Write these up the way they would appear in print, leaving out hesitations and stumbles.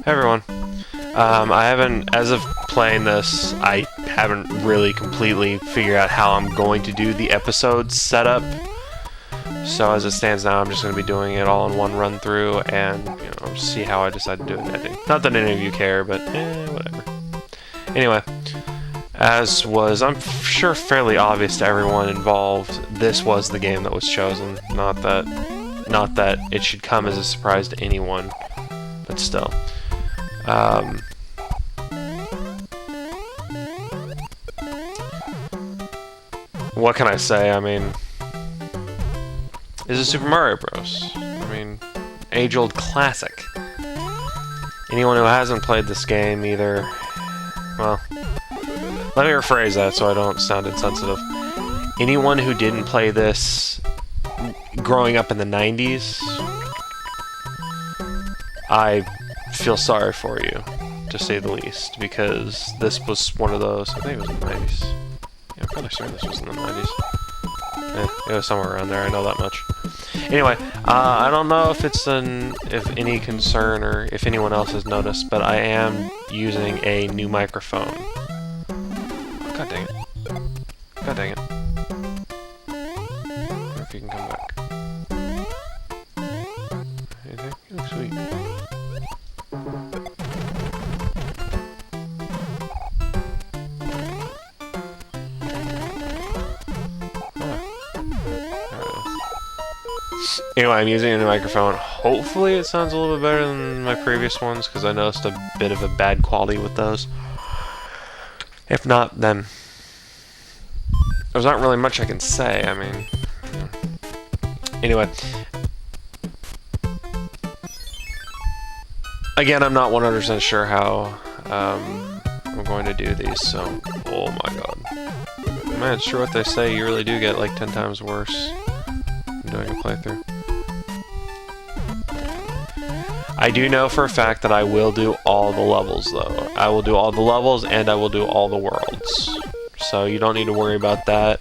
Hey everyone. I haven't, as of playing this, I haven't really completely figured out how I'm going to do the episode setup. So as it stands now, I'm just going to be doing it all in one run through and, see how I decide to do it in editing. Not that any of you care, but whatever. Anyway, as was, I'm sure, fairly obvious to everyone involved, this was the game that was chosen. Not that it should come as a surprise to anyone, but still. What can I say? I mean, this is Super Mario Bros. I mean, age-old classic. Anyone who hasn't played this game either, well, let me rephrase that so I don't sound insensitive. Anyone who didn't play this growing up in the 90s, I feel sorry for you, to say the least, because this was one of those. I think it was in the 90s. Yeah, I'm fairly certain this was in the 90s. It was somewhere around there, I know that much. Anyway, I don't know if it's if any concern or if anyone else has noticed, but I am using a new microphone. God dang it. God dang it. I wonder if you can come back. Anything? You look sweet. Anyway, I'm using a new microphone. Hopefully it sounds a little bit better than my previous ones, because I noticed a bit of a bad quality with those. If not, then there's not really much I can say. I mean, anyway. Again, I'm not 100% sure how I'm going to do these, so, oh my god. Man, it's true what they say, you really do get like 10 times worse doing a playthrough. I do know for a fact that I will do all the levels, though. I will do all the levels, and I will do all the worlds. So you don't need to worry about that.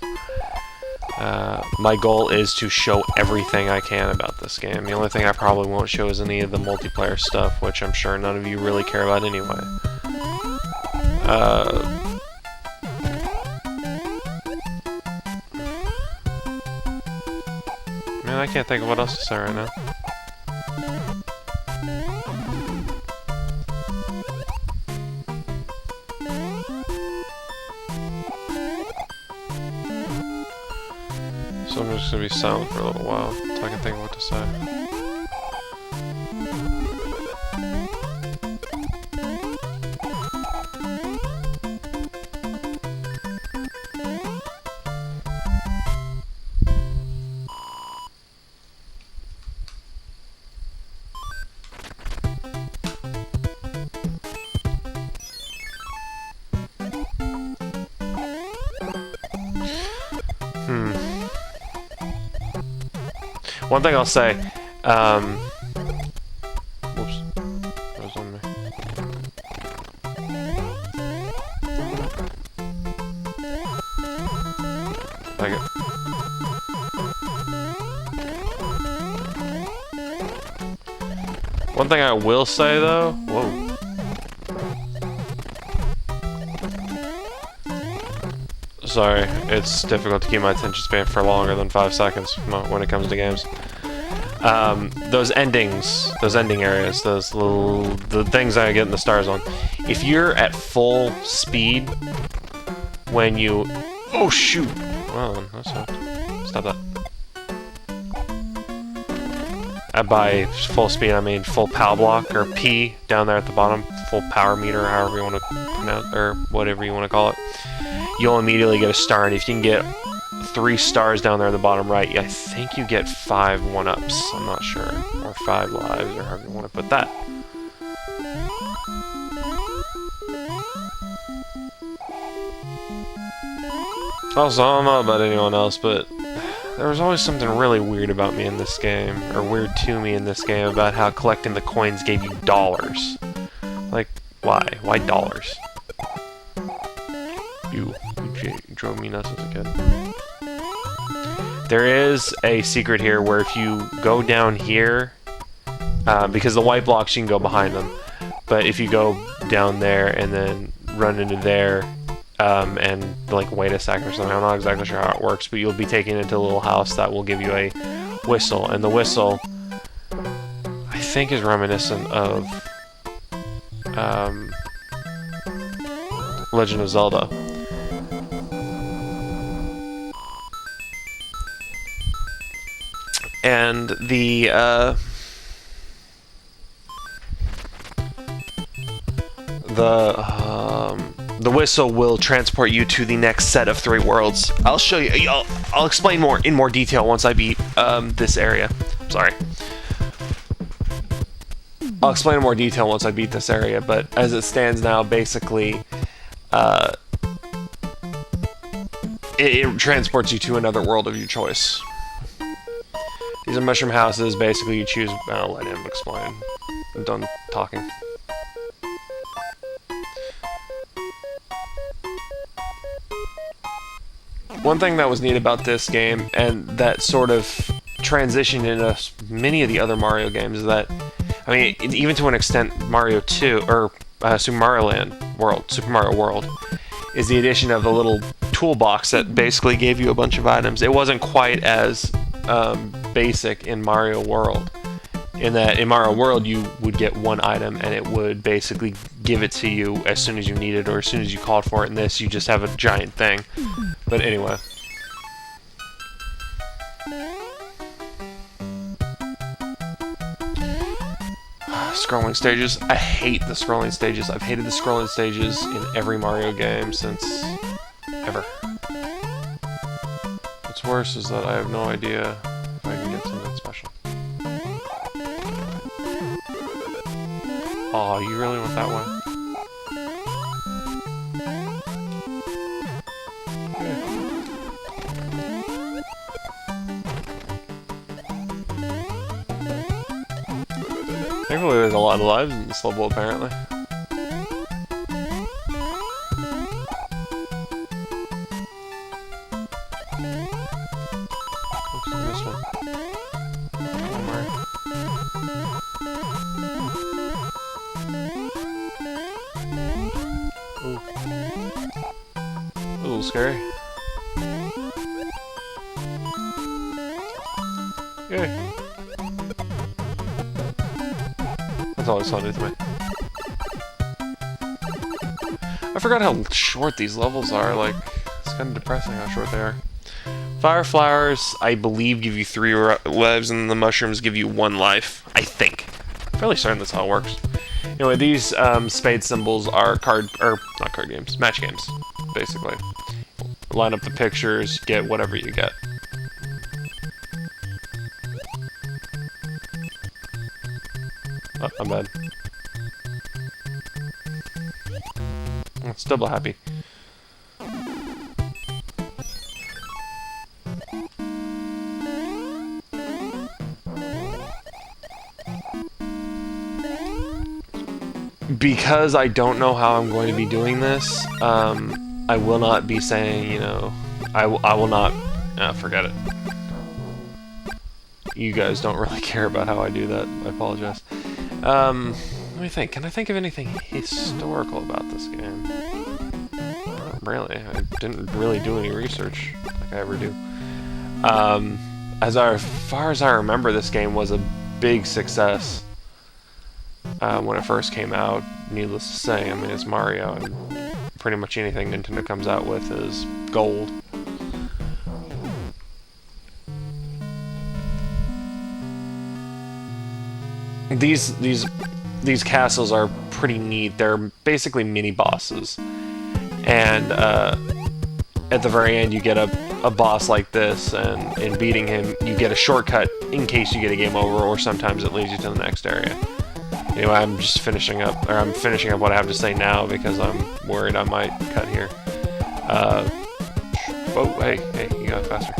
My goal is to show everything I can about this game. The only thing I probably won't show is any of the multiplayer stuff, which I'm sure none of you really care about anyway. Man, I can't think of what else to say right now. So I'm just gonna be silent for a little while until I can think of what to say. One thing I'll say, whoops, that was on me. Like it. One thing I will say though, whoa. Sorry, it's difficult to keep my attention span for longer than 5 seconds when it comes to games. Those ending areas, the things I get in the Star Zone. If you're at full speed when you, oh shoot! Well, that's not. Stop that. By full speed, I mean full POW block or P down there at the bottom, full power meter, however you want to pronounce or whatever you want to call it. You'll immediately get a star, and if you can get 3 stars down there at the bottom right, I think you get 5 1-ups, I'm not sure, or 5 lives, or however you want to put that. Also, I don't know about anyone else, but there was always something really weird about me in this game, or weird to me in this game, about how collecting the coins gave you dollars. Like, why? Why dollars? You drove me nuts as a kid. There is a secret here where if you go down here, because the white blocks you can go behind them, But if you go down there and then run into there, and like wait a second or something, I'm not exactly sure how it works, but you'll be taken into a little house that will give you a whistle, and the whistle, I think, is reminiscent of Legend of Zelda. And the whistle will transport you to the next set of 3 worlds. I'll show you. I'll explain more in more detail once I beat this area. Sorry. I'll explain in more detail once I beat this area. But as it stands now, basically, it transports you to another world of your choice. These are mushroom houses. Basically, you choose. I'll let him explain. I'm done talking. One thing that was neat about this game, and that sort of transitioned into many of the other Mario games, is that, I mean, even to an extent, Mario 2, or Super Mario World, is the addition of the little toolbox that basically gave you a bunch of items. It wasn't quite as basic in Mario World, in that in Mario World you would get one item and it would basically give it to you as soon as you need it or as soon as you called for it. In this, you just have a giant thing. But anyway. Scrolling stages. I hate the scrolling stages. I've hated the scrolling stages in every Mario game since ever. What's worse is that I have no idea if I can get something special. Aw, you really went that way? Thankfully, there's a lot of lives in this level, apparently. Oops, I missed one. One more. Ooh. A little scary. Yay. That's always funny to me. I forgot how short these levels are. Like, it's kind of depressing how short they are. Fire flowers, I believe, give you 3 lives, and the mushrooms give you 1 life. I think. I'm fairly certain that's how it works. Anyway, these spade symbols are not card games, match games, basically. Line up the pictures, get whatever you get. Oh, I'm bad. It's double happy. Because I don't know how I'm going to be doing this, I will not be saying, you know, I will not, forget it. You guys don't really care about how I do that. I apologize. Let me think. Can I think of anything historical about this game? Not really. I didn't really do any research like I ever do. As far as I remember, this game was a big success when it first came out. Needless to say, I mean, it's Mario, and pretty much anything Nintendo comes out with is gold. These castles are pretty neat. They're basically mini bosses, and at the very end you get a boss like this, and in beating him you get a shortcut in case you get a game over, or sometimes it leads you to the next area. Anyway, I'm finishing up what I have to say now because I'm worried I might cut here. Oh, hey, you got faster.